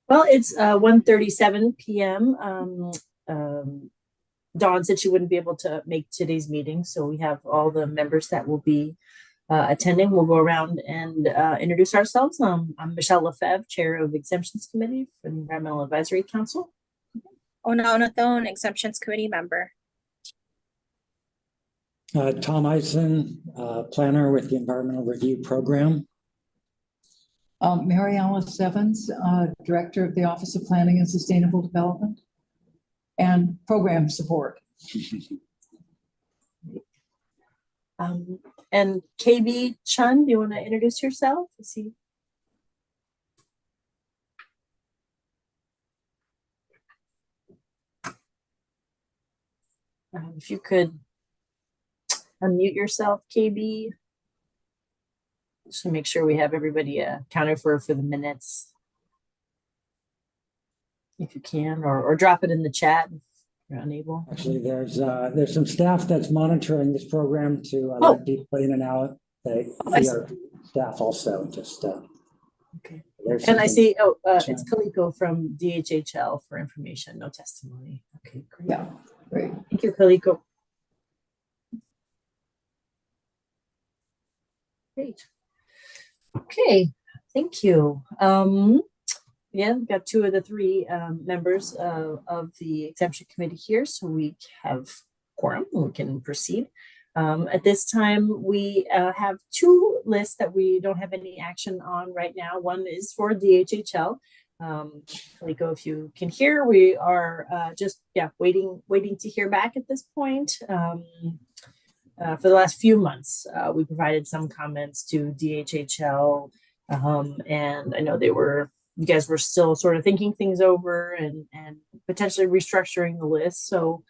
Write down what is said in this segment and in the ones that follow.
Well, it's 1:37 p.m. Dawn said she wouldn't be able to make today's meeting, so we have all the members that will be attending. We'll go around and introduce ourselves. I'm Michelle Lefebvre, Chair of Exemptions Committee for the Environmental Advisory Council. Onaonathone, Exemptions Committee member. Tom Eisen, planner with the Environmental Review Program. Mary Alice Evans, Director of the Office of Planning and Sustainable Development and Program Support. And KB Chun, do you want to introduce yourself? If you could unmute yourself, KB, just to make sure we have everybody accounted for the minutes. If you can, or drop it in the chat if you're unable. Actually, there's some staff that's monitoring this program to let people in and out. They are staff also. Just okay. And I see. It's Kaliko from DHHL for information. No testimony. Okay, great. Yeah, great. Thank you, Kaliko. Great. Okay, thank you. Yeah, we've got two of the three members of the exemption committee here, so we have quorum and we can proceed. At this time, we have two lists that we don't have any action on right now. One is for DHHL. Kaliko, if you can hear, we are just waiting to hear back at this point. For the last few months, we provided some comments to DHHL, and I know you guys were still sort of thinking things over and potentially restructuring the list. So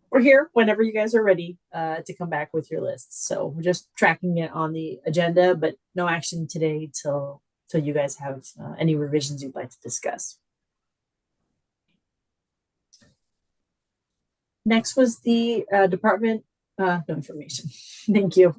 we're here whenever you guys are ready to come back with your lists. So we're just tracking it on the agenda, but no action today till you guys have any revisions you'd like to discuss. Next was the Department no information. Thank you.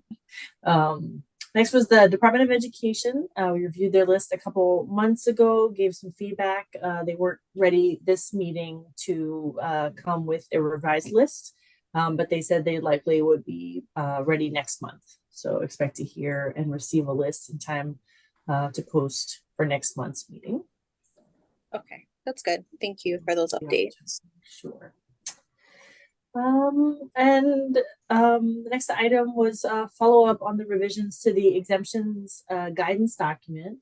Next was the Department of Education. We reviewed their list a couple months ago, gave some feedback. They weren't ready this meeting to come with a revised list, but they said they likely would be ready next month. So expect to hear and receive a list in time to post for next month's meeting. Okay, that's good. Thank you for those updates. Sure. The next item was follow up on the revisions to the exemptions guidance document.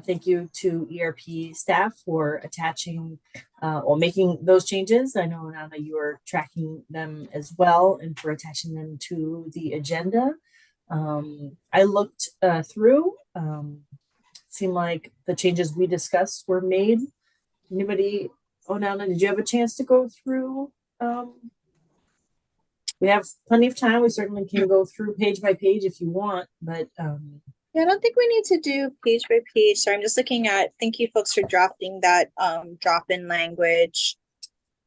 Thank you to ERP staff for attaching or making those changes. I know, Nana, you are tracking them as well and for attaching them to the agenda. I looked through, seemed like the changes we discussed were made. Anybody, Nana, did you have a chance to go through? We have plenty of time. We certainly can go through page by page if you want, but yeah, I don't think we need to do page by page. So I'm just looking at, thank you folks for drafting that drop-in language.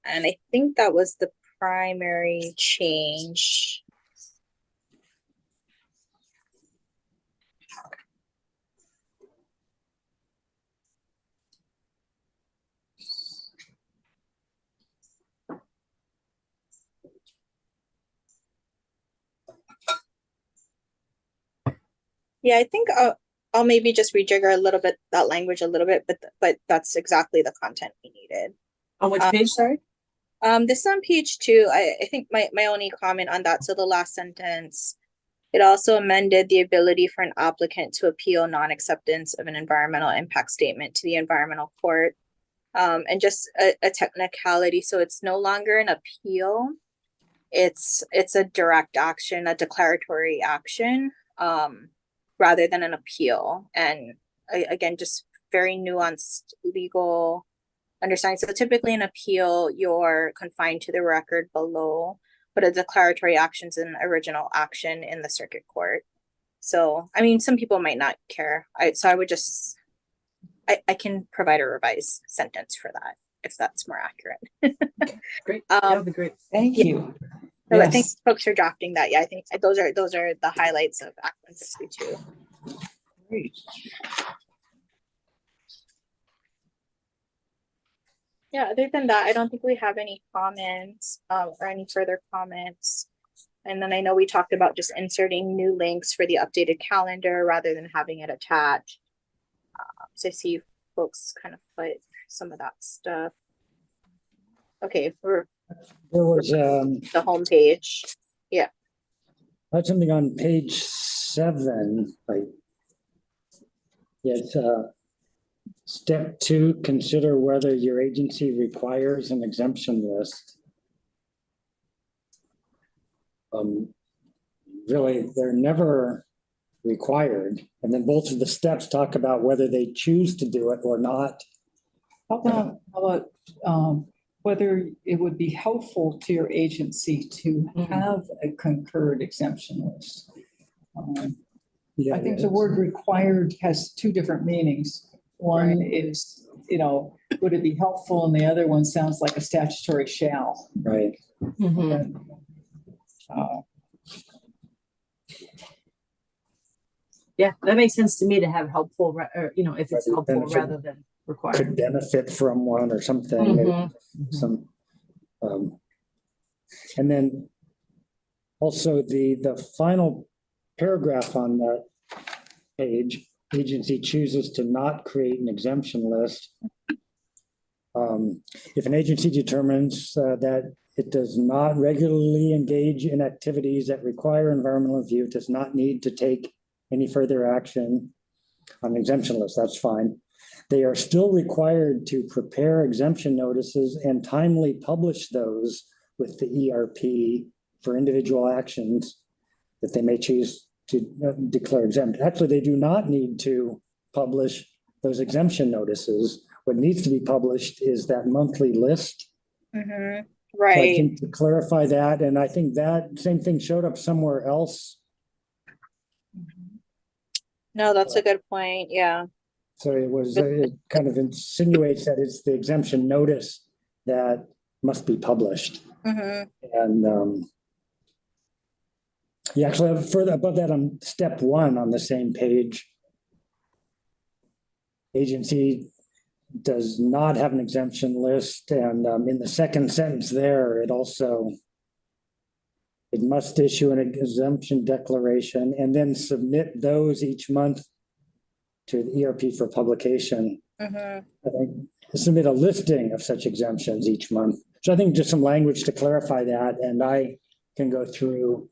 And I think that was the primary change. Yeah, I think I'll maybe just rejigger a little bit that language a little bit, but that's exactly the content we needed. On which page, sorry? This is on page 2. I think my only comment on that, so the last sentence, it also amended the ability for an applicant to appeal non-acceptance of an environmental impact statement to the environmental court. And just a technicality, so it's no longer an appeal. It's a direct action, a declaratory action. Rather than an appeal. And again, just very nuanced legal understanding. So typically an appeal, you're confined to the record below, but a declaratory action is an original action in the circuit court. So, I mean, some people might not care. So I would just, I can provide a revised sentence for that, if that's more accurate. Okay, great. That would be great. Thank you. So yes. I think folks are drafting that. Yeah, I think those are the highlights of Act 162. Great. Yeah, other than that, I don't think we have any comments, or any further comments. And then I know we talked about just inserting new links for the updated calendar rather than having it attached. So I see folks kind of put some of that stuff. Okay, for There was, the homepage. I had something on page 7, like, it's, step 2, consider whether your agency requires an exemption list. Really, they're never required. And then both of the steps talk about whether they choose to do it or not. How about whether it would be helpful to your agency to have a concurred exemption list? Yeah, I think the word required has two different meanings. One is, would it be helpful? And the other one sounds like a statutory shall. right. Mhm. Yeah, that makes sense to me to have helpful, or, if it's Right, helpful benefit. rather than required. Could benefit from one or something. Mhm. Some, and then also the final paragraph on that page, agency chooses to not create an exemption list. If an agency determines that it does not regularly engage in activities that require environmental review, it does not need to take any further action on an exemption list, that's fine. They are still required to prepare exemption notices and timely publish those with the ERP for individual actions that they may choose to declare exempt. Actually, they do not need to publish those exemption notices. What needs to be published is that monthly list. Mm-hmm. So I Right. think to clarify that, and I think that same thing showed up somewhere else. No, that's a good point. Yeah. So it kind of insinuates that it's the exemption notice that must be published. Mm-hmm. And you actually have further above that on step 1 on the same page. Agency does not have an exemption list. And in the second sentence there, it must issue an exemption declaration and then submit those each month to the ERP for publication. Mm-hmm. I think submit a listing of such exemptions each month. So I think just some language to clarify that, and I can go through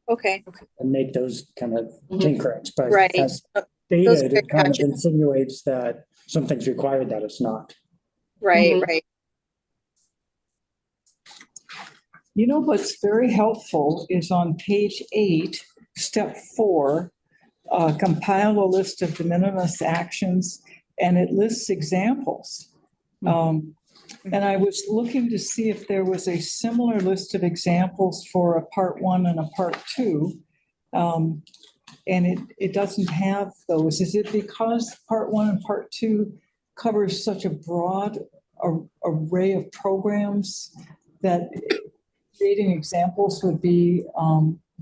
Okay. and make those kind of Mhm. tinkers. But Right. as Those stated, are it kind of catches. insinuates that something's required that it's not. Right. Mhm. Right. What's very helpful is on page 8, step 4, compile a list of de minimis actions, and it lists examples. And I was looking to see if there was a similar list of examples for a part 1 and a part 2. And it doesn't have those. Is it because part 1 and part 2 covers such a broad array of programs that creating examples would be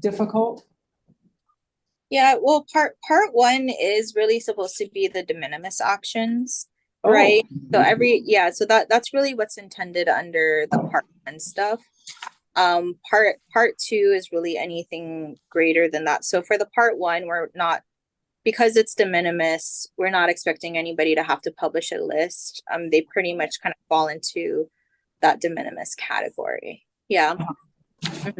difficult? Yeah. Well, part 1 is really supposed to be the de minimis actions, Oh. right? So that's really what's intended under the part 1 stuff. Part 2 is really anything greater than that. So for the part 1, we're not, because it's de minimis, we're not expecting anybody to have to publish a list. They pretty much kind of fall into that de minimis category. Yeah. I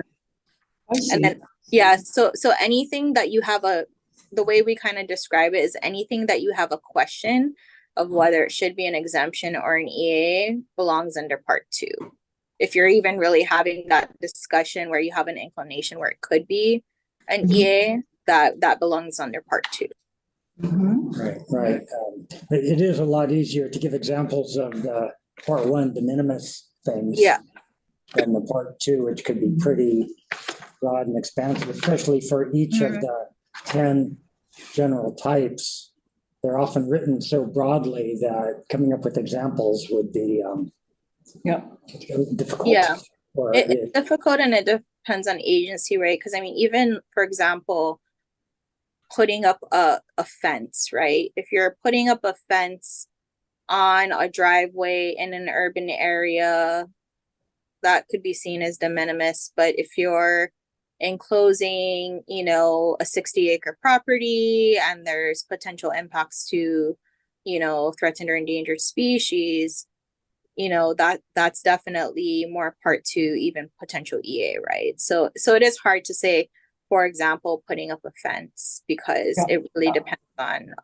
see. And then, yeah, so anything that you have the way we kind of describe it is anything that you have a question of whether it should be an exemption or an EA belongs under part 2. If you're even really having that discussion where you have an inclination where it could be an EA, that belongs under part 2. Right. It is a lot easier to give examples of the part 1 de minimis things. Yeah. Than the part 2, which could be pretty broad and expansive, especially for each of the 10 general types. They're often written so broadly that coming up with examples would be difficult. Yeah. Or It's difficult, and it depends on agency, right? Because I mean, even for example, putting up a fence, right? If you're putting up a fence on a driveway in an urban area, that could be seen as de minimis. But if you're enclosing, you know, a 60-acre property and there's potential impacts to, you know, threatened or endangered species, you know, that's definitely more part 2, even potential EA, right? So it is hard to say, for example, putting up a fence, because it really depends on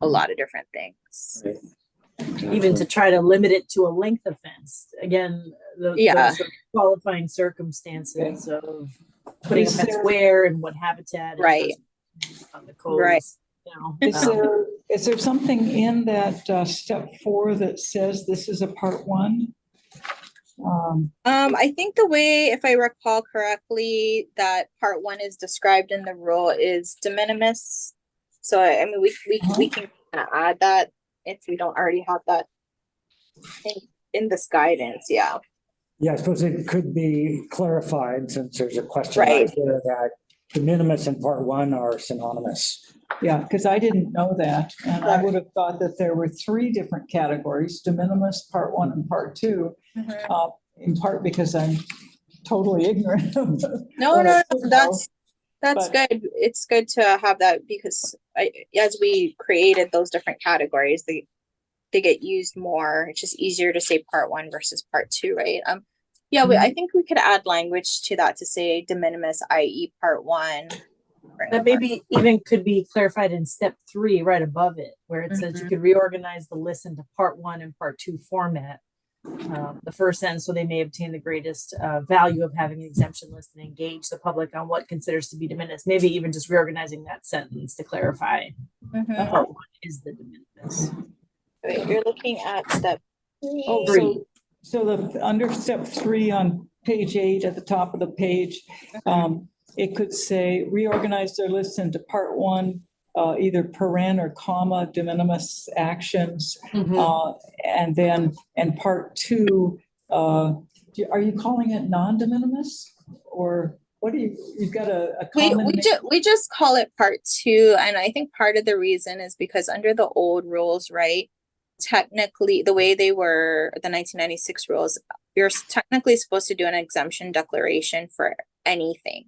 a lot of different things. Even to try to limit it to a length of fence. Again, those sort of qualifying circumstances of putting a fence where and what habitat. Right. On the codes. Right. You know, Is there something in that step 4 that says this is a part 1? I think the way, if I recall correctly, that part 1 is described in the rule is de minimis. So I mean, we can add that if we don't already have that in this guidance. Yeah. Yeah, I suppose it could be clarified, since there's a question Right. right here that de minimis and part 1 are synonymous. Yeah, because I didn't know that. And I would have thought that there were 3 different categories, de minimis, part 1 and part 2, in part because I'm totally ignorant. No, that's good. It's good to have that, because as we created those different categories, they get used more. It's just easier to say part 1 versus part 2, right? Yeah, I think we could add language to that to say de minimis, i.e. part 1. that maybe even could be clarified in step 3 right above it, where it says you could reorganize the list into part 1 and part 2 format. The first sentence, so they may obtain the greatest value of having an exemption list and engage the public on what considers to be de minimis. Maybe even just reorganizing that sentence to clarify part 1 is the de minimis. Wait, you're looking at step 3. Oh, 3. So the under step 3 on page 8 at the top of the page, it could say reorganize their list into part 1, either paren or comma de minimis actions, and part 2. Are you calling it non-de minimis, or what do you've got a common? We just call it part 2, and I think part of the reason is because under the old rules, right? Technically, the way they were, the 1996 rules, you're technically supposed to do an exemption declaration for anything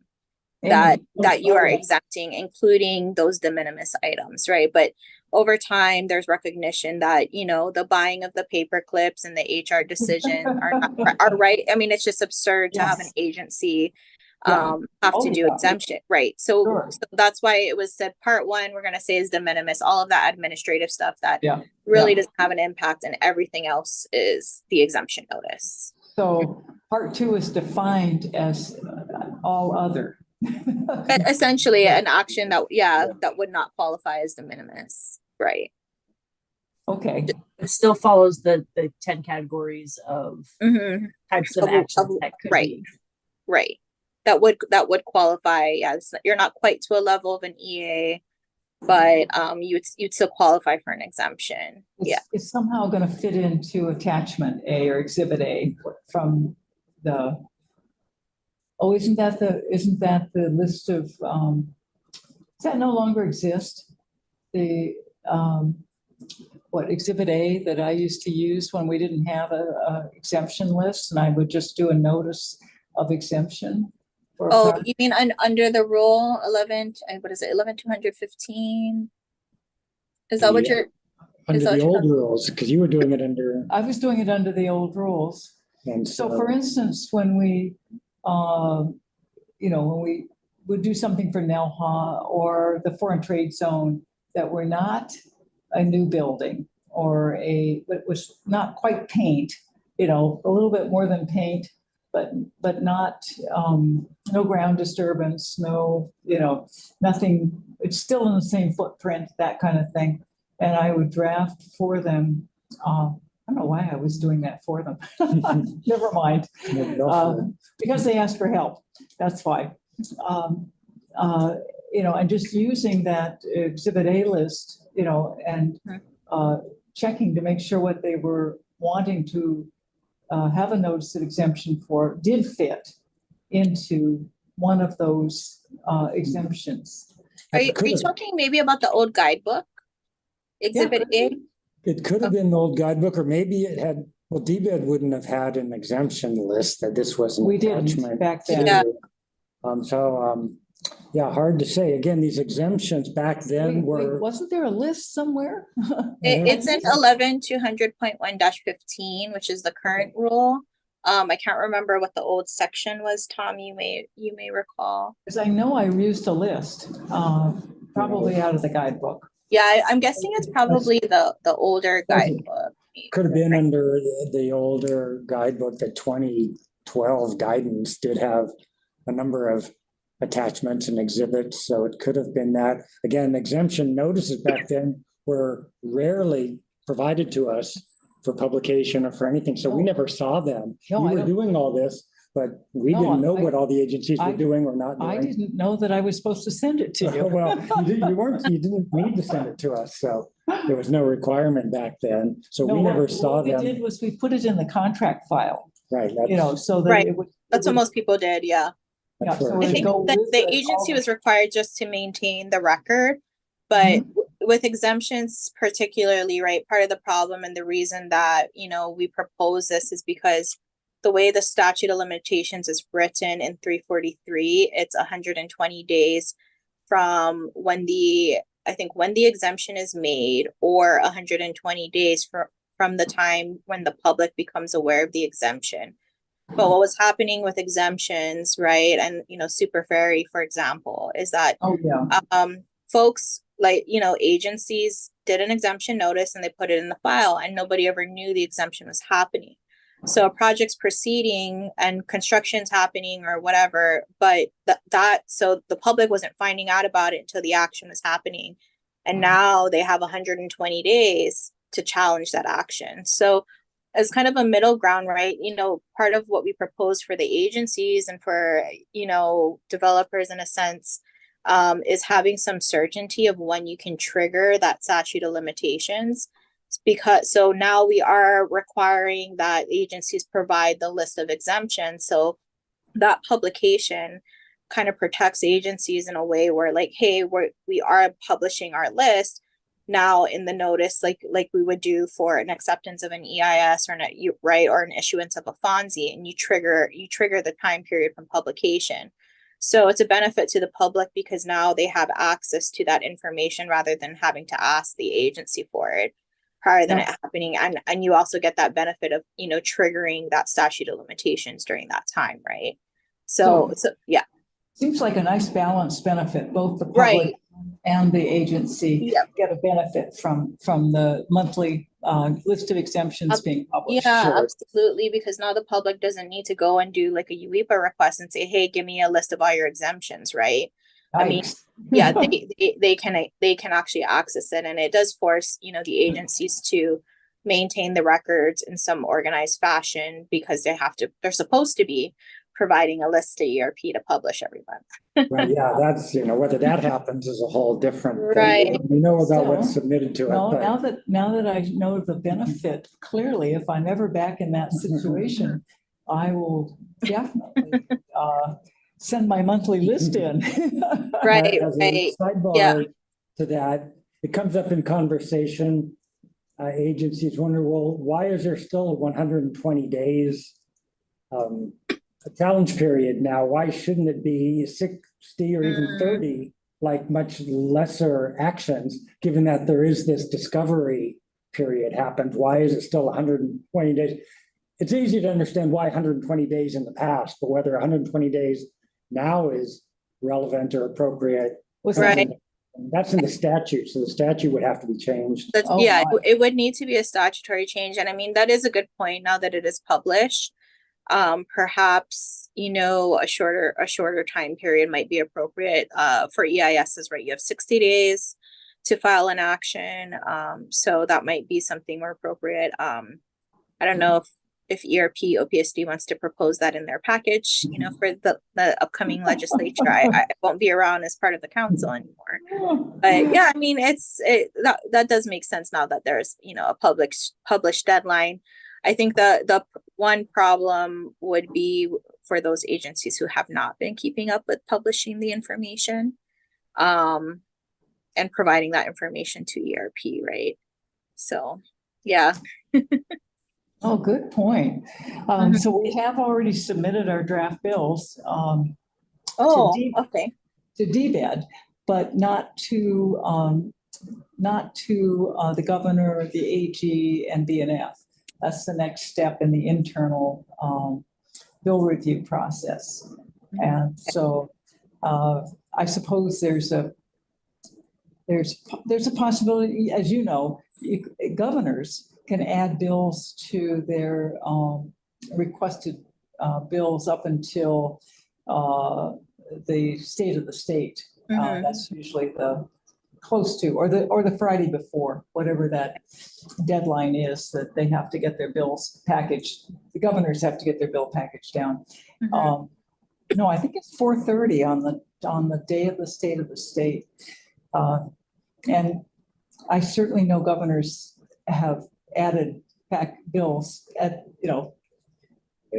that you are exempting, including those de minimis items, right? But over time, there's recognition that, you know, the buying of the paper clips and the HR decision are right. I mean, it's just absurd to have an agency have to do exemption, right? So that's why it was said part 1, we're going to say is de minimis, all of that administrative stuff that really doesn't have an impact, and everything else is the exemption notice. So part 2 is defined as all other. Essentially an action that that would not qualify as de minimis, right? Okay. It still follows the 10 categories of types of actions that could be. Right. That would qualify. Yes, you're not quite to a level of an EA, but you'd still qualify for an exemption. It's somehow going to fit into attachment A or exhibit A from the. Oh, isn't that the list of? Does that no longer exist? The exhibit A that I used to use when we didn't have a exemption list, and I would just do a notice of exemption. Oh, you mean under the rule 11? What is it? 11-215? Is that what you're? Under the old rules, because you were doing it under. I was doing it under the old rules. And so for instance, when we, when we would do something for NELHA or the foreign trade zone that were not a new building or but was not quite paint, a little bit more than paint, but not, no ground disturbance, no, nothing, it's still in the same footprint, that kind of thing. And I would draft for them. I don't know why I was doing that for them. Never mind. Because they asked for help. That's why. And just using that exhibit A list, and checking to make sure what they were wanting to have a notice of exemption for did fit into one of those exemptions. Are you talking maybe about the old guidebook? Exhibit A? It could have been the old guidebook, or maybe it had, well, DBED wouldn't have had an exemption list that this was an We didn't attachment back then. Yeah. to. Yeah, hard to say. Again, these exemptions back then were. Wasn't there a list somewhere? It's in 11-200.1-15, which is the current rule. I can't remember what the old section was, Tom, you may recall. Because I know I used a list, probably out of the guidebook. Yeah, I'm guessing it's probably the older guidebook. Could have been under the older guidebook. The 2012 guidance did have a number of attachments and exhibits, so it could have been that. Again, exemption notices back then were rarely provided to us for publication or for anything, so we never saw them. No, We I were don't- doing all this, but we No, didn't know I- what all the agencies I- were doing or not I doing. didn't know that I was supposed to send it to you. Well, you didn't need to send it to us, so there was no requirement back then, so No, we never what saw we them. did was we put it in the contract file, Right, so that Right. it would. That's what most people did, yeah. that's yeah, where so it I Would think should- go that with the the- agency all was the- required just to maintain the record. But with exemptions particularly, right, part of the problem and the reason that, we propose this is because the way the statute of limitations is written in 343, it's 120 days from when the exemption is made, or 120 days from the time when the public becomes aware of the exemption. But what was happening with exemptions, right, and Super Ferry, for example, is that Oh, yeah. folks like, agencies did an exemption notice and they put it in the file, and nobody ever knew the exemption was happening. So a project's proceeding and construction's happening or whatever, but so the public wasn't finding out about it until the action was happening. And now they have 120 days to challenge that action. So as kind of a middle ground, right? Part of what we propose for the agencies and for, developers in a sense, is having some certainty of when you can trigger that statute of limitations. So now we are requiring that agencies provide the list of exemptions. So that publication kind of protects agencies in a way where, like, hey, we are publishing our list now in the notice, like we would do for an acceptance of an EIS or or an issuance of a FONSI, and you trigger the time period from publication. So it's a benefit to the public because now they have access to that information rather than having to ask the agency for it prior than it happening. And you also get that benefit of, triggering that statute of limitations during that time, right? So yeah. Seems like a nice balanced benefit, both the Right. public and the agency Yep. get a benefit from the monthly list of exemptions being published. Yeah, Sure. absolutely, because now the public doesn't need to go and do like a UEPA request and say, hey, give me a list of all your exemptions, right? I mean, Yikes. yeah, they can actually access it, and it does force, the agencies to maintain the records in some organized fashion because they're supposed to be providing a list to ERP to publish every month. Right, yeah, that's, whether that happens is a whole different thing. Right. We know about what's Still, submitted to it, No, but now that I know the benefit clearly, if I'm ever back in that situation, I will definitely send my monthly list in. Right, as a right. sidebar Yeah. to that, it comes up in conversation. Agencies wonder, well, why is there still 120 days a challenge period now? Why shouldn't it be 60 or even 30, like much lesser actions, given that there is this discovery period happened? Why is it still 120 days? It's easy to understand why 120 days in the past, but whether 120 days now is relevant or appropriate. Right. That's in the statute, so the statute would have to be changed. Oh, Yeah, my. it would need to be a statutory change. And I mean, that is a good point now that it is published. Perhaps, a shorter time period might be appropriate for EISs, right? You have 60 days to file an action. So that might be something more appropriate. I don't know if ERP OPSD wants to propose that in their package, for the upcoming legislature. I won't be around as part of the council anymore. But yeah, I mean, that does make sense now that there's, a published deadline. I think the one problem would be for those agencies who have not been keeping up with publishing the information, and providing that information to ERP, right? So Yeah. Oh, good point. Mhm. So we have already submitted our draft bills Oh, D- okay. to DBED, but not to the governor, the AG, and BNF. That's the next step in the internal bill review process. And so I suppose there's a possibility, as you know, governors can add bills to their requested bills up until the state of the state. Mhm. That's usually the close to, or the Friday before, whatever that deadline is that they have to get their bills packaged. The governors have to get their bill packaged down. Mhm. No, I think it's 4:30 on the day of the state of the state. And I certainly know governors have added back bills at,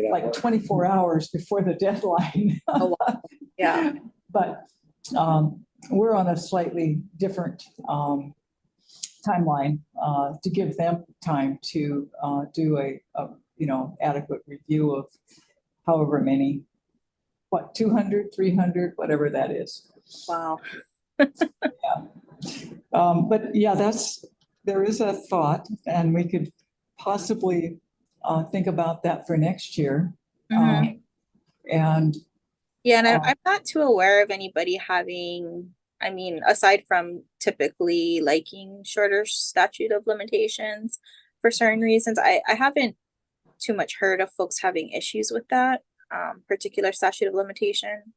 like 24 hours before the deadline. Oh, wow. Yeah. But we're on a slightly different timeline to give them time to do a adequate review of however many, 200, 300, whatever that is. Wow. But yeah, there is a thought, and we could possibly think about that for next year. Mhm. And Yeah, and I'm not too aware of anybody having, I mean, aside from typically liking shorter statute of limitations for certain reasons, I haven't too much heard of folks having issues with that particular statute of limitation.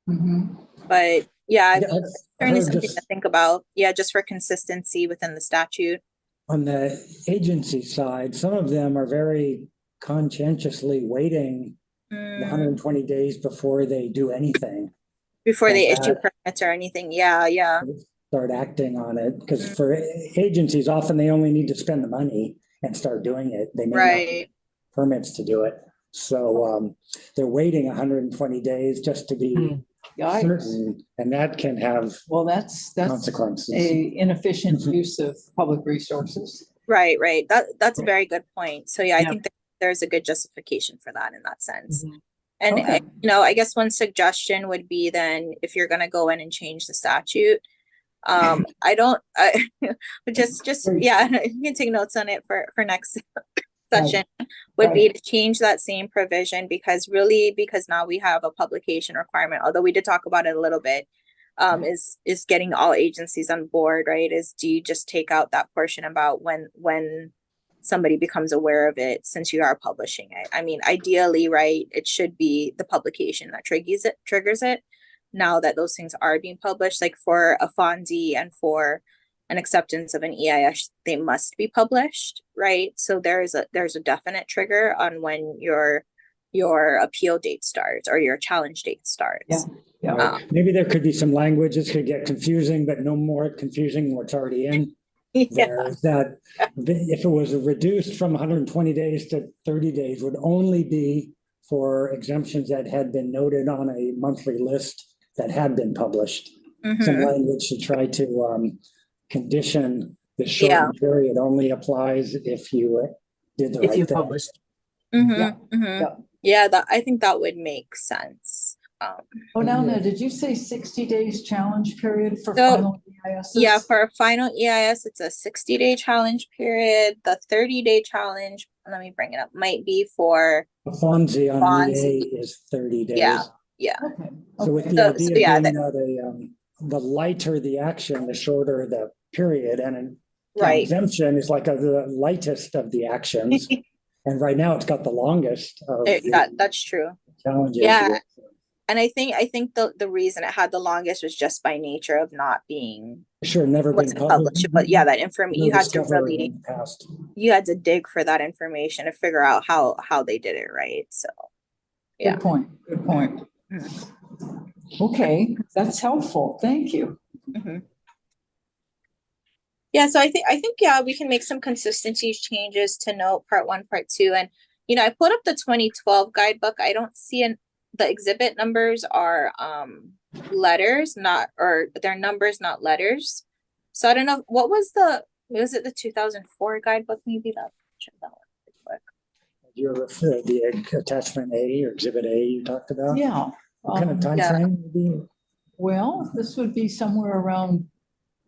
mhm. But yeah, I Yeah, mean, I've certainly heard something to just think about. Yeah, just for consistency within the statute. on the agency side, some of them are very conscientiously waiting the Mm, 120 days before they do anything. before they like issue that. permits or anything. Yeah, yeah. Start acting on it, because Mm. for agencies, often they only need to spend the money and start doing it. They may not Right. need permits to do it. So they're waiting 120 days just to be Yikes. certain, and that can have Well, that's consequences. a inefficient use of public resources. Right, right. That's a very good point. So yeah, I Yeah. think there's a good justification for that in that sense. Mhm. And Okay. I guess one suggestion would be then if you're gonna go in and change the statute, I don't, just yeah, you can take notes on it for next session, would be to change that same provision, because now we have a publication requirement, although we did talk about it a little bit, is getting all agencies on board, right? Do you just take out that portion about when somebody becomes aware of it, since you are publishing it? I mean, ideally, right, it should be the publication that triggers it. Now that those things are being published, like for a FONSI and for an acceptance of an EIS, they must be published, right? So there's a definite trigger on when your appeal date starts or your challenge date starts. Yeah. Maybe there could be some language. This could get confusing, but no more confusing than what's already in. Yeah. There's that if it was reduced from 120 days to 30 days, would only be for exemptions that had been noted on a monthly list that had been published. Some Mhm. language to try to condition the Yeah. shortened period only applies if you did the If right you thing. published. Mhm, Yeah. mhm. Yeah. Yeah, I think that would make sense. Oh, now, did you say 60 days challenge period for So, final EISs? Yeah, for a final EIS, it's a 60-day challenge period. The 30-day challenge, let me bring it up, might be for The FONSI on FONSI. EA is 30 days. Yeah, yeah. Okay. So with the So, idea yeah, being that the lighter the action, the shorter the period, and an right. exemption is like the lightest of the actions. And right now it's got the longest of That's true. challenges. Yeah. And I think the reason it had the longest was just by nature of not being Never been published. But yeah, that information, you had to discovery really, in the past. you had to dig for that information to figure out how they did it, right? So yeah. Good point. Good point. Mhm. Okay, that's helpful. Thank you. Mhm. Yeah, so I think yeah, we can make some consistency changes to note part 1, part 2. And I pulled up the 2012 guidebook. I don't see the exhibit numbers are letters, they're numbers, not letters. So I don't know, what was the Was it the 2004 guidebook? Maybe that. Check that one real quick. You're the attachment A or exhibit A you talked about? Yeah. What kind of time Yeah. frame would be? Well, this would be somewhere around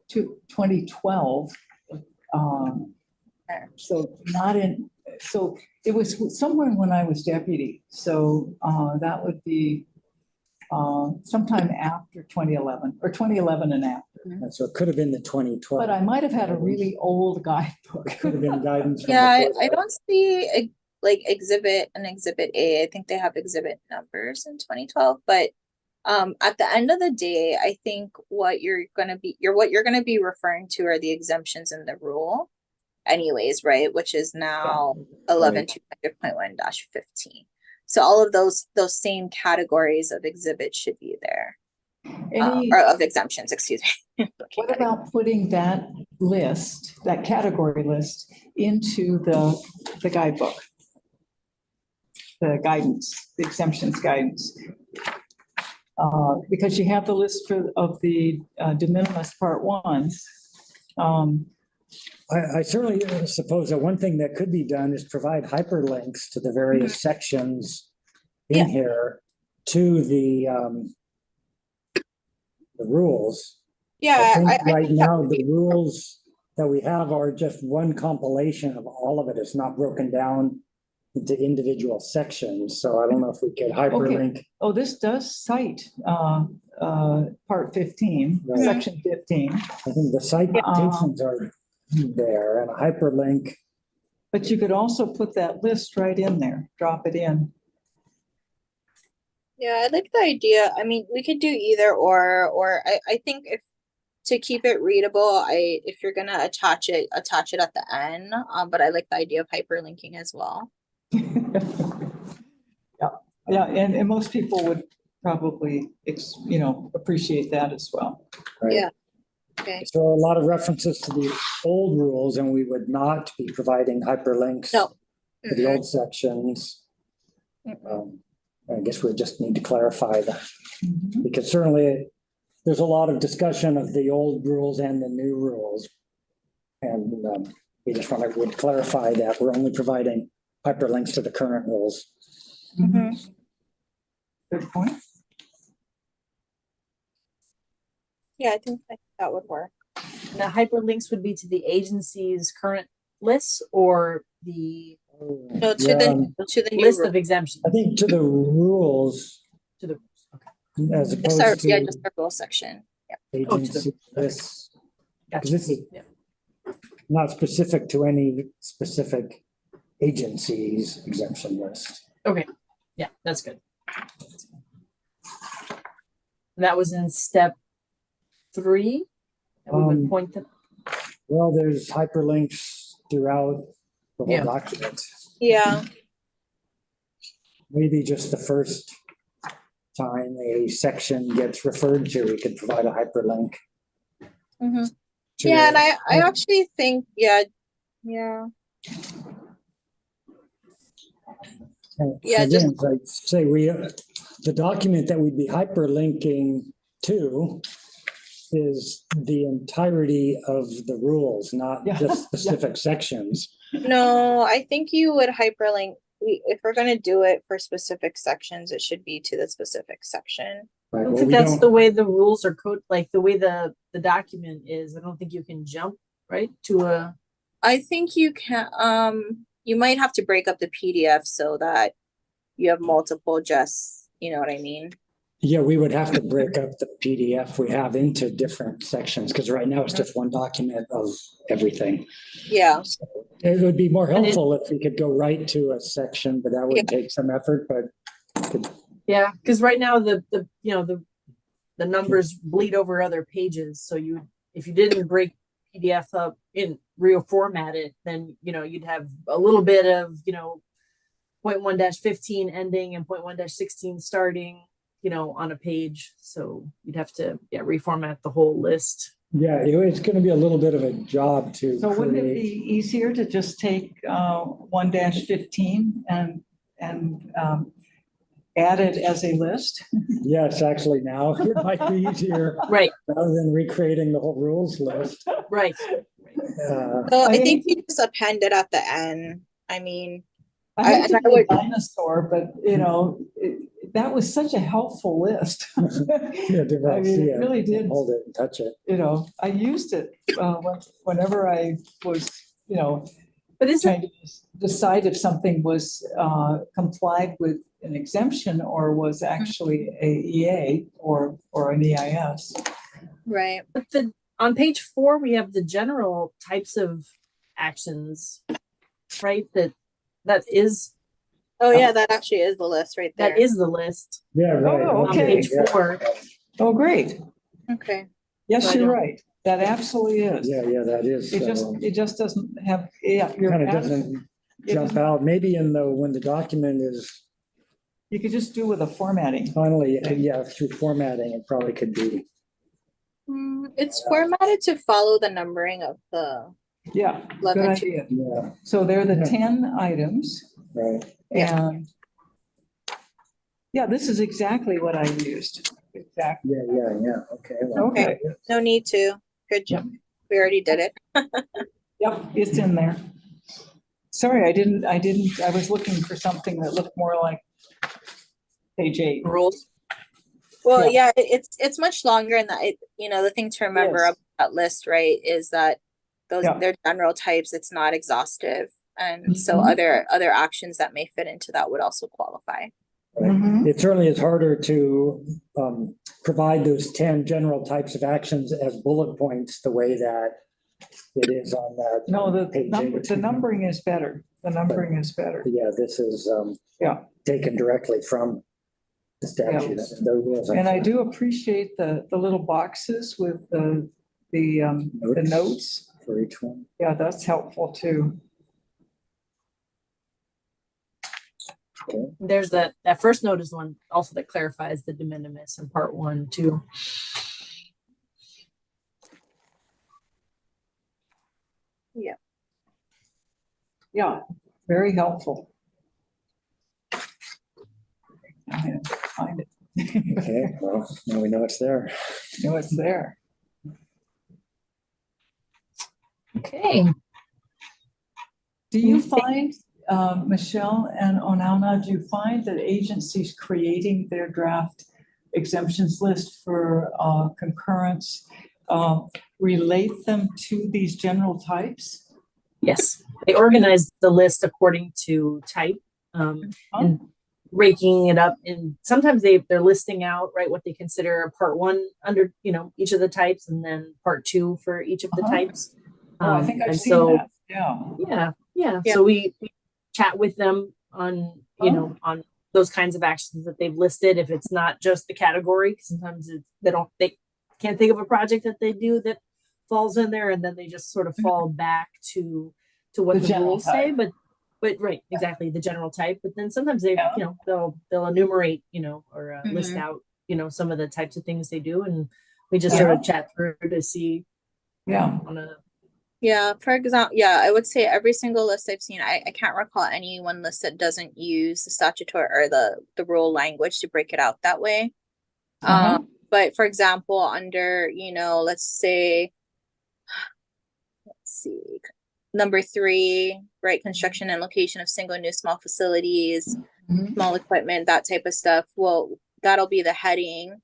2012. So not in, so it was somewhere when I was deputy. So that would be sometime after 2011 or 2011 and after. And so it could have been the 2012. But I might have had a really old guidebook. Could have been guidance. From Yeah, before I that. don't see like exhibit and exhibit A. I think they have exhibit numbers in 2012, but at the end of the day, I think what you're gonna be referring to are the exemptions in the rule anyways, right? Which is now 11.2.1-15. So all of those same categories of exhibits should be there. Or of exemptions, excuse me. What about putting that list, that category list into the guidebook? The guidance, the exemptions guidance. Because you have the list of the de minimis part ones. I certainly suppose that one thing that could be done is provide hyperlinks to the various sections in here to the rules. Yeah, I think I right think that now would the be- rules that we have are just one compilation of all of it. It's not broken down into individual sections. So I don't know if we could hyperlink. Oh, this does cite part 15, Right. section 15. I think the citations are there and a hyperlink. But you could also put that list right in there, drop it in. Yeah, I like the idea. I mean, we could do either or I think to keep it readable, if you're gonna attach it at the end. But I like the idea of hyperlinking as well. Yeah, and most people would probably, appreciate that as well. Right? Yeah. Okay. So a lot of references to the old rules and we would not be providing hyperlinks No. to the old sections. I guess we just need to clarify that Mhm. because certainly there's a lot of discussion of the old rules and the new rules. And we just would clarify that we're only providing hyperlinks to the current rules. Mhm. Good point. Yeah, I think that would work. The hyperlinks would be to the agency's current lists or the No, to Yeah, the new list rule. of exemptions I think to the rules to the rules. Okay. as Just our, opposed yeah, to just our rule section. Yeah. agency lists. Because Gotcha. this is Yeah. not specific to any specific agency's exemption list. Okay. Yeah, that's good. That was in step 3. And we would point them. Well, there's hyperlinks throughout the whole Yeah. document. Yeah. Maybe just the first time a section gets referred to, we could provide a hyperlink. Mhm. to Yeah, it. and I actually think, yeah. And Yeah, again, as I say, the document that we'd be hyperlinking to is the entirety of the rules, not Yeah. just specific sections. No, I think you would hyperlink. If we're gonna do it for specific sections, it should be to the specific section. I Right? don't Well, think we that's don't- the way the rules are code, like the way the document is. I don't think you can jump right to a. I think you can, you might have to break up the PDF so that you have multiple, just, you know what I mean? Yeah, we would have to break up the PDF we have into different sections, because right now it's just one document of everything. Yeah, So it would be more And it- helpful if we could go right to a section, but that would take some effort, but Yeah, because right now the numbers bleed over other pages. So if you didn't break PDF up in real format it, then you'd have a little bit of 0.1-15 ending and 0.1-16 starting, on a page. So you'd have to reformat the whole list. yeah, it's going to be a little bit of a job to So wouldn't it create. be easier to just take 1-15 and add it as a list? Yes, actually now it might be easier Right, rather than recreating the whole rules list. right. So I I think you just append it at the end. I mean, I hate and to I be a would- dinosaur, but that was such a helpful list. Yeah, I mean, it really did. Hold it and touch it. I used it whenever I was, But is it, trying to decide if something was complied with an exemption or was actually a EA or an EIS. right. but on page 4, we have the general types of actions, right? That is, Oh yeah, that actually is the list right there. that is the list Yeah, right. Oh, on okay. page Yeah. 4. Oh, great. Okay. Yes, So I you're don't- right. That absolutely is. Yeah, that is. It just doesn't have, yeah, you're Kind of absolutely- doesn't jump out. Maybe when the document is you could just do with a formatting. finally, through formatting, it probably could be. It's formatted to follow the numbering of the Yeah, good 11 idea. Yeah, So they're the Yeah. 10 items right. and yeah, this is exactly what I used. Exactly. Yeah. Okay. well, Okay. No need to. Good job. We already did it. Yep, it's in there. Sorry, I was looking for something that looked more like page 8. rules. Well, Yeah. it's much longer and that the thing to remember Yes. about that list, right, is that Yeah. they're general types, it's not exhaustive. And so Mhm. other actions that may fit into that would also qualify. Right. Mhm. It certainly is harder to provide those 10 general types of actions as bullet points the way that it is on that. No, page 8. the numbering is better. The numbering is better. Yeah, this is Yeah. taken directly from the statute. Yes. The rules. And I do appreciate the little boxes with the notes. For each one. Yeah, that's helpful too. Okay. There's that first note is the one also that clarifies the de minimis in part 1 too. Yeah, very helpful. I have to find it. Okay, well, now we know it's there. No, it's there. Okay. Do you find, Michelle and Onalna, do you find that agencies creating their draft exemptions list for concurrence relate them to these general types? Yes, they organize the list according to type, and raking it up. And sometimes they're listing out, right, what they consider part 1 under, each of the types, and then part 2 for each of the types. Oh, I think I've and seen so, that. Yeah. Yeah. Yeah. So we chat with them on, on those kinds of actions that they've listed. If it's not just the category, sometimes they can't think of a project that they do that falls in there, and then they just sort of fall back to what The the general rules say. type. But right, exactly, the general type. But then sometimes they, Yeah. they'll enumerate, or list Mhm. out, some of the types of things they do, and we just sort of chat through to see Yeah. on a. Yeah, for example, I would say every single list I've seen, I can't recall any one list that doesn't use the statutory or the rule language to break it out that way. Uh-huh. But for example, under, let's see, number 3, right, construction and location of single new small facilities, Mhm. small equipment, that type of stuff. Well, that'll be the heading,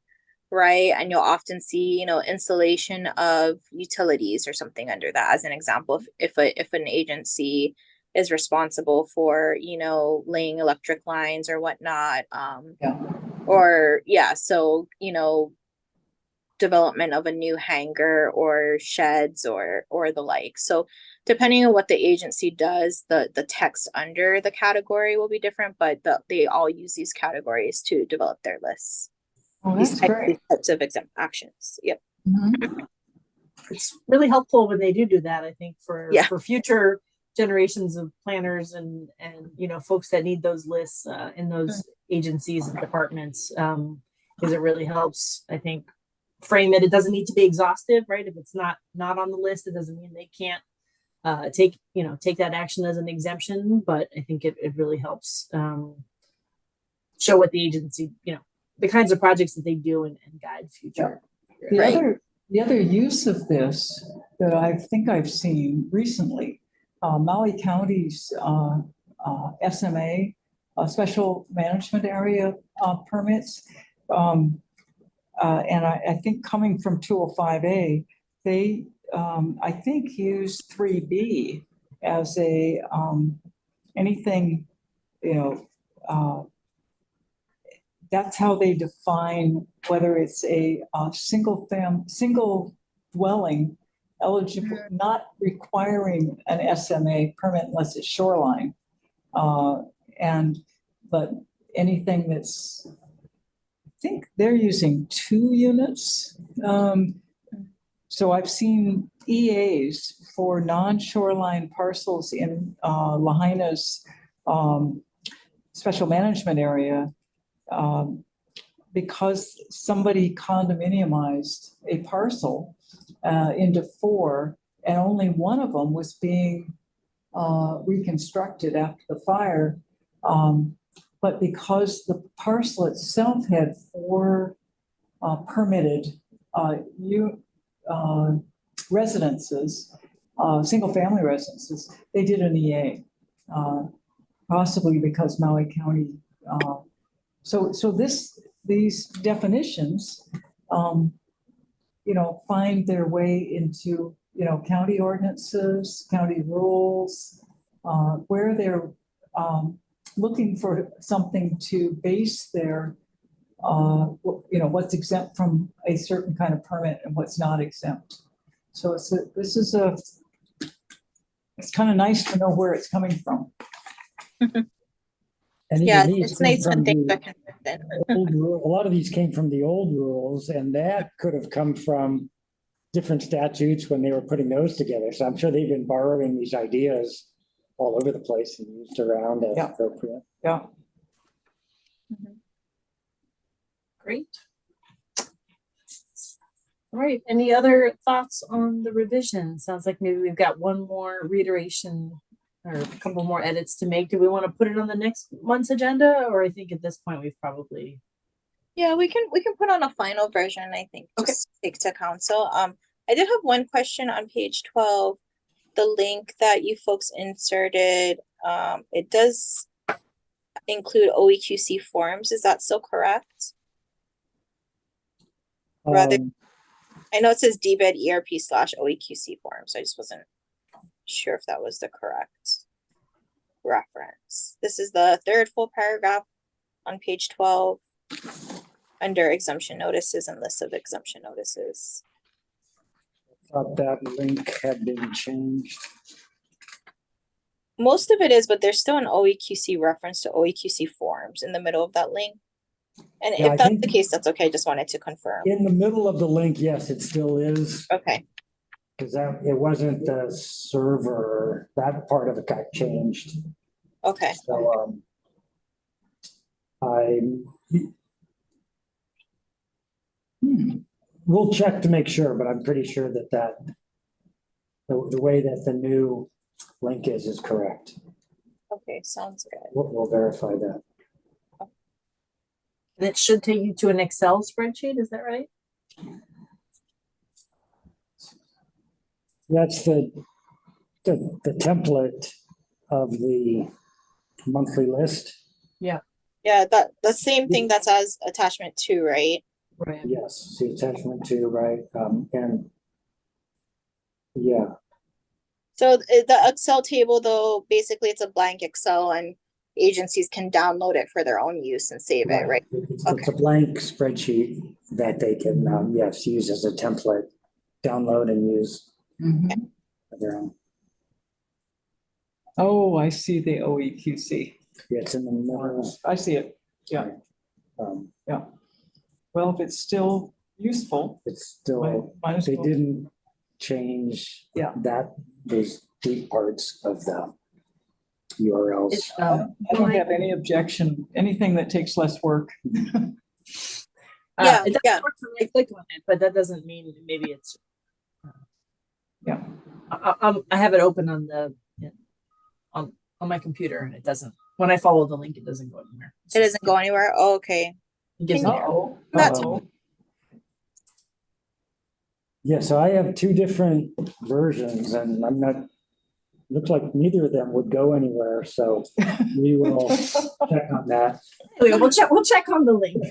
right? And you'll often see, installation of utilities or something under that as an example. If an agency is responsible for, laying electric lines or whatnot, so, development of a new hangar or sheds or the like. So depending on what the agency does, the text under the category will be different, but they all use these categories to develop their lists. Oh, These that's types, great. these types of exempt actions. Yep. Mhm. It's really helpful when they do that, I think, for Yeah. for future generations of planners and folks that need those lists in those agencies and departments, because it really helps, I think, frame it. It doesn't need to be exhaustive, right? If it's not on the list, it doesn't mean they can't take that action as an exemption, but I think it really helps show what the agency, the kinds of projects that they do and guide future. The Right. the other use of this that I think I've seen recently, Maui County's SMA, special management area permits. And I think coming from 205A, they, I think, use 3B as a, anything, you know, that's how they define whether it's a single dwelling eligible, not requiring an SMA permit unless it's shoreline. But anything that's, I think they're using 2 units. So I've seen EAs for non-shoreline parcels in Lahaina's special management area, because somebody condominiumized a parcel into 4, and only one of them was being reconstructed after the fire. But because the parcel itself had 4 permitted residences, single-family residences, they did an EA, possibly because Maui County. So these definitions, find their way into, county ordinances, county rules, where they're looking for something to base their, what's exempt from a certain kind of permit and what's not exempt. So it's kind of nice to know where it's coming from. And Yeah, even these it's came nice from when things the are consistent. old a lot of these came from the old rules, and that could have come from different statutes when they were putting those together. So I'm sure they've been borrowing these ideas all over the place and used around as appropriate. Yeah. Great. All right, any other thoughts on the revision? Sounds like maybe we've got one more reiteration or a couple more edits to make. Do we want to put it on the next month's agenda? Or I think at this point we've probably. Yeah, we can put on a final version, I think, Okay. just take to council. I did have one question on page 12. The link that you folks inserted, it does include OEQC forms. Is that still correct? Rather, I know it says DBED ERP/OEQC forms. I just wasn't sure if that was the correct reference. This is the 3rd full paragraph on page 12 under exemption notices and list of exemption notices. Thought that link had been changed. Most of it is, but there's still an OEQC reference to OEQC forms in the middle of that link. And Yeah, if I that's think the case, that's okay. I just wanted to confirm. in the middle of the link, yes, it still is. Okay. Because it wasn't the server, that part of it got changed. Okay. So we'll check to make sure, but I'm pretty sure that the way that the new link is correct. Okay, sounds good. We'll verify that. And it should take you to an Excel spreadsheet, is that right? That's the template of the monthly list. Yeah. Yeah, the same thing that's as attachment 2, right? Right. Yes, the attachment 2, right? And yeah. So the Excel table, though, basically it's a blank Excel and agencies can download it for their own use and save it, right? It's a blank spreadsheet that they can, yes, use as a template, download and use for their own. Oh, I see the OEQC. Yeah, it's in the middle. I see it. Yeah. Yeah. Well, if it's still useful, It's still, might as they well. didn't change those deep parts of the URLs. It's, I don't have any objection. Anything that takes less work. it doesn't work to right click on it, but that doesn't mean maybe it's. Yeah. I have it open on the on my computer, and it doesn't. When I follow the link, it doesn't go anywhere. It doesn't go anywhere. Oh, okay. It gives me an error. Uh-oh. That's Uh-oh. Yeah, so I have two different versions and I'm not, looks like neither of them would go anywhere, so we will check on that. We'll check on the link.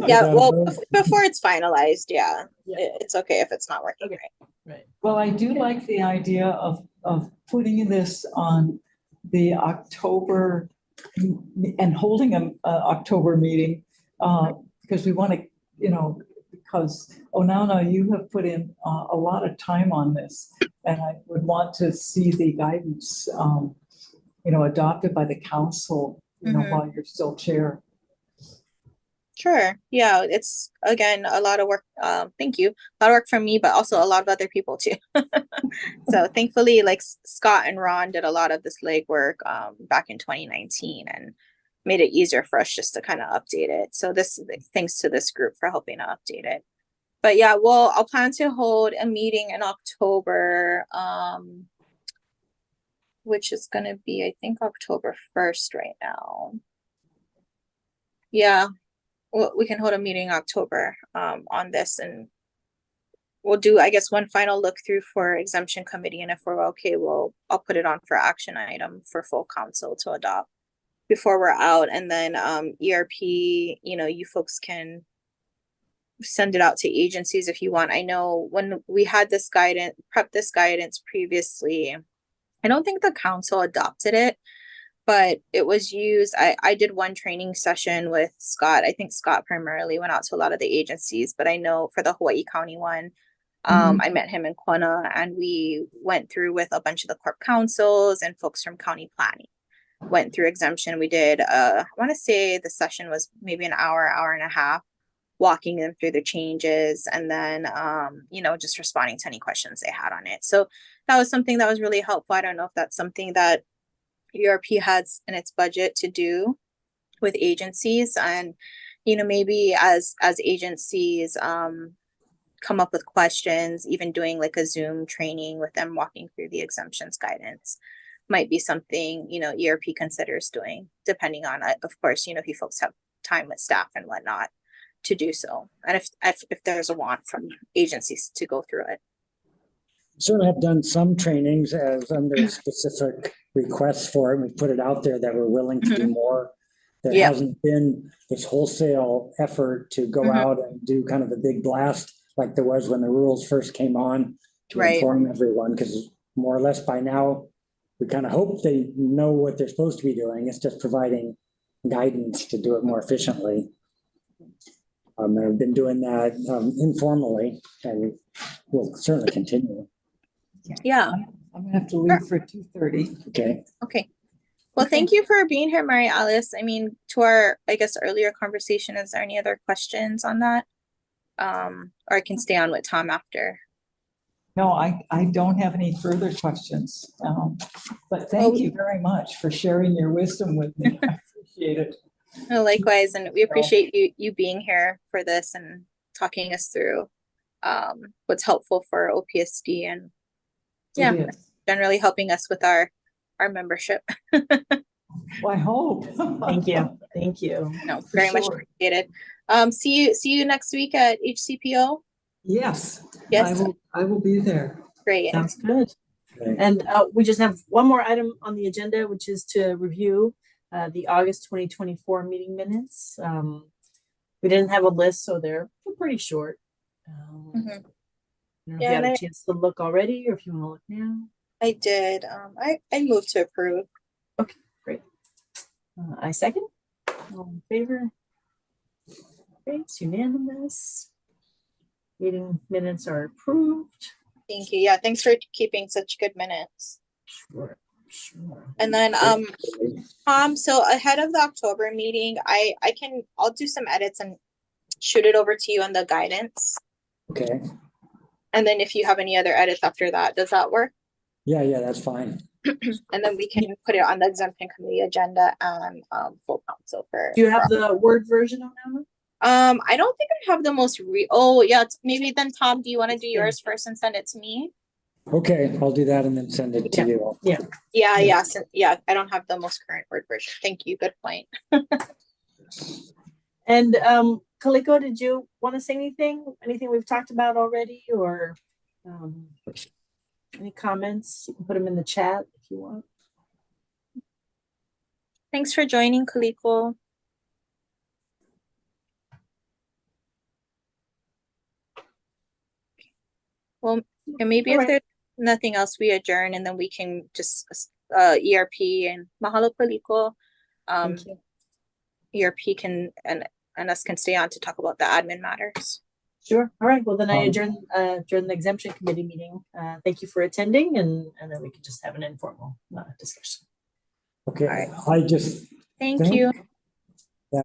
Yeah, well, before it's finalized, yeah, Yeah. it's okay if it's not working Okay. right. Right. Well, I do like the idea of putting this on the October and holding an October meeting, because we want to, because, Onana, you have put in a lot of time on this, and I would want to see the guidance, adopted by the council, Mhm. while you're still chair. Sure. Yeah, it's again a lot of work. Thank you. A lot of work from me, but also a lot of other people too. So thankfully, like Scott and Ron did a lot of this legwork back in 2019 and made it easier for us just to kind of update it. So this thanks to this group for helping to update it. But yeah, well, I'll plan to hold a meeting in October, which is gonna be, I think, October 1st right now. Yeah. Well, we can hold a meeting in October on this, and we'll do, I guess, one final look through for exemption committee, and if we're okay, I'll put it on for action item for full council to adopt before we're out. And then ERP, you folks can send it out to agencies if you want. I know when we had this guidance previously, I don't think the council adopted it, but it was used. I did one training session with Scott. I think Scott primarily went out to a lot of the agencies, but I know for the Hawaii County one, I met him in Quina, and we went through with a bunch of the corp councils and folks from county planning. Went through exemption. We did, I want to say the session was maybe an hour and a half, walking them through the changes, and then, just responding to any questions they had on it. So that was something that was really helpful. I don't know if that's something that ERP has in its budget to do with agencies, and maybe as agencies come up with questions, even doing like a Zoom training with them walking through the exemptions guidance might be something ERP considers doing, depending on, of course, if you folks have time with staff and whatnot to do so, and if there's a want from agencies to go through it. Certainly have done some trainings as under specific requests for it. We put it out there that we're willing to do more. There hasn't been this wholesale effort to go out and do kind of a big blast like there was when the rules first came on to inform everyone, because more or less by now, we kind of hope they know what they're supposed to be doing. It's just providing guidance to do it more efficiently. I've been doing that informally, and we'll certainly continue. Yeah. I'm gonna have to leave for 2:30. Okay. Okay. Well, thank you for being here, Mary Alice. I mean, to our, I guess, earlier conversation, is there any other questions on that? Or I can stay on with Tom after. No, I don't have any further questions. But thank you very much for sharing your wisdom with me. I appreciate it. No, likewise, and we appreciate you being here for this and talking us through what's helpful for OPSD, and generally helping us with our membership. Well, I hope. Thank you. Thank you. No, very much appreciated. See you next week at HCPO. Yes. Yes. I will be there. Great. Sounds good. And we just have one more item on the agenda, which is to review the August 2024 meeting minutes. We didn't have a list, so they're pretty short. I don't know if you had a chance to look already, or if you want to look now. I did. I moved to approve. Okay, great. I second. All in favor? Okay, it's unanimous. Meeting minutes are approved. Thank you. Yeah, thanks for keeping such good minutes. Sure. And then so ahead of the October meeting, I'll do some edits and shoot it over to you on the guidance. Okay. And then if you have any other edits after that, does that work? Yeah, that's fine. And then we can put it on the exemption committee agenda and full council for. Do you have the Word version on that? I don't think I have the most maybe then Tom, do you want to do yours first and send it to me? Okay, I'll do that and then send it to you. Yeah. I don't have the most current Word version. Thank you. Good point. And Kaliko, did you want to say anything? Anything we've talked about already, or any comments? You can put them in the chat if you want. Thanks for joining, Kaliko. Well, and maybe All if right. there's nothing else, we adjourn and then we can just ERP and mahalo Kaliko. Thank you. ERP can and us can stay on to talk about the admin matters. Sure. All right. Well, then I Um, adjourn the exemption committee meeting. Thank you for attending, and then we can just have an informal discussion. Okay, All right. I just Thank think you.